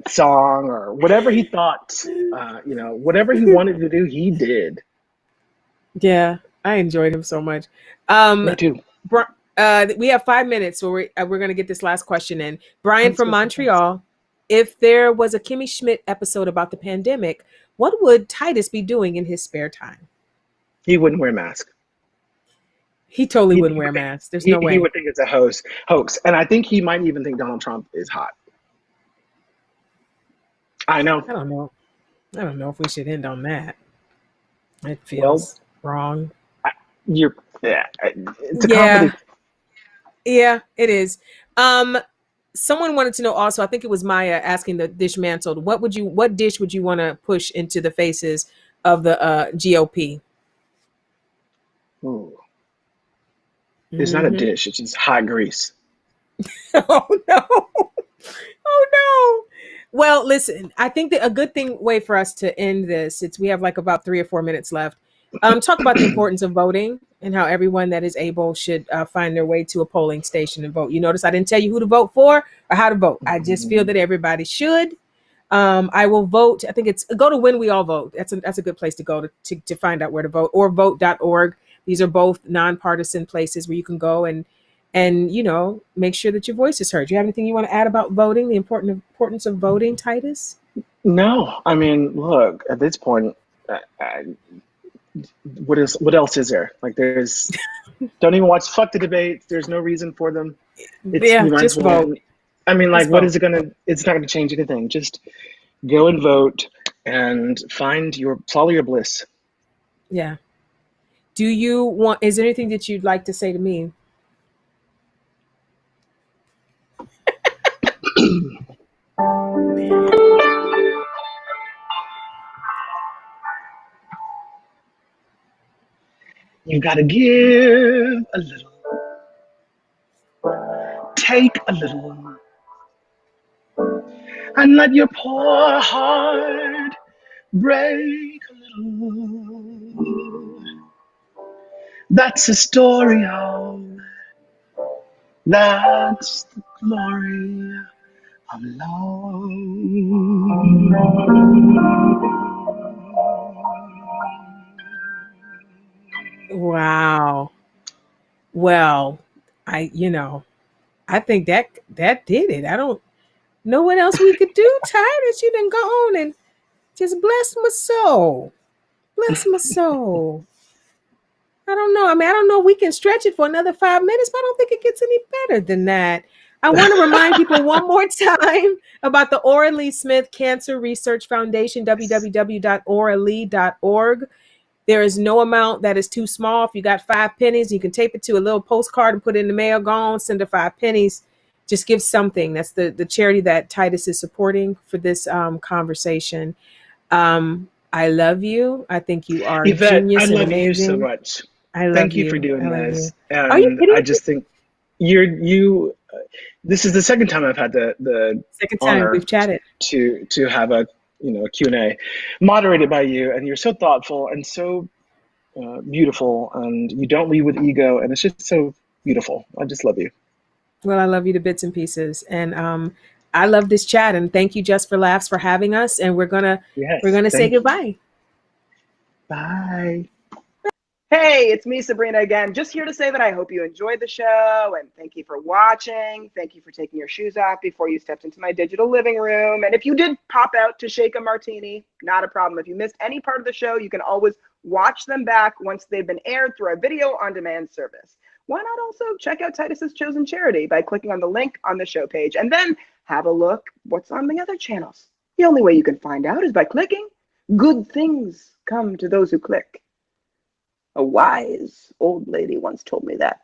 Speaker 3: song or whatever he thought, whatever he wanted to do, he did.
Speaker 2: Yeah, I enjoyed him so much.
Speaker 3: Me too.
Speaker 2: We have 5 minutes, so we're going to get this last question in. Brian from Montreal, if there was a Kimmy Schmidt episode about the pandemic, what would Titus be doing in his spare time?
Speaker 3: He wouldn't wear a mask.
Speaker 2: He totally wouldn't wear a mask. There's no way.
Speaker 3: He would think it's a hoax. And I think he might even think Donald Trump is hot. I know.
Speaker 2: I don't know if we should end on that. It feels wrong.
Speaker 3: It's a comedy.
Speaker 2: Yeah, it is. Someone wanted to know also, I think it was Maya asking the Dishmantled, what dish would you want to push into the faces of the GOP?
Speaker 3: Ooh. It's not a dish, it's just hot grease.
Speaker 2: Oh no. Oh no. Well, listen, I think that a good way for us to end this, we have like about 3 or 4 minutes left. Talk about the importance of voting and how everyone that is able should find their way to a polling station and vote. You notice I didn't tell you who to vote for or how to vote. I just feel that everybody should. I will vote. I think go to When We All Vote. That's a good place to go to find out where to vote, or vote.org. These are both nonpartisan places where you can go and make sure that your voice is heard. Do you have anything you want to add about voting, the importance of voting, Titus?
Speaker 3: No, I mean, look, at this point, what else is there? Like, don't even watch, fuck the debates. There's no reason for them.
Speaker 2: Just vote.
Speaker 3: I mean, like, it's not going to change anything. Just go and vote and follow your bliss.
Speaker 2: Yeah. Is there anything that you'd like to say to me?
Speaker 3: You gotta give a little, take a little, and let your poor heart break a little. That's the story of, that's the glory of love.
Speaker 2: Wow. Well, I think that did it. I don't know what else we could do, Titus. You done go on and just bless my soul. Bless my soul. I don't know. I mean, I don't know. We can stretch it for another 5 minutes, but I don't think it gets any better than that. I want to remind people one more time about the Ora Lee Smith Cancer Research Foundation, www.oralee.org. There is no amount that is too small. If you got 5 pennies, you can tape it to a little postcard and put it in the mail. Go on, send her 5 pennies. Just give something. That's the charity that Titus is supporting for this conversation. I love you. I think you are
Speaker 3: Yvette,
Speaker 2: genius and
Speaker 3: I love
Speaker 2: amazing.
Speaker 3: you so much.
Speaker 2: I love
Speaker 3: Thank you for
Speaker 2: you.
Speaker 3: doing
Speaker 2: I love you.
Speaker 3: this.
Speaker 2: Are you
Speaker 3: And
Speaker 2: kidding
Speaker 3: I
Speaker 2: me?
Speaker 3: just think this is the second time I've had the
Speaker 2: Second time
Speaker 3: honor
Speaker 2: we've chatted.
Speaker 3: to have a Q&A moderated by you, and you're so thoughtful and so beautiful, and you don't lead with ego, and it's just so beautiful. I just love you.
Speaker 2: Well, I love you to bits and pieces, and I love this chat. And thank you, Just for Laughs, for having us. And we're
Speaker 3: Yes,
Speaker 2: gonna say
Speaker 3: thank you.
Speaker 2: goodbye.
Speaker 3: Bye.
Speaker 1: Hey, it's me, Sabrina, again. Just here to say that I hope you enjoyed the show, and thank you for watching. Thank you for taking your shoes off before you stepped into my digital living room. And if you did pop out to shake a martini, not a problem. If you missed any part of the show, you can always watch them back once they've been aired through our video on demand service. Why not also check out Titus's chosen charity by clicking on the link on the show page, and then have a look what's on the other channels. The only way you can find out is by clicking. Good things come to those who click. A wise old lady once told me that.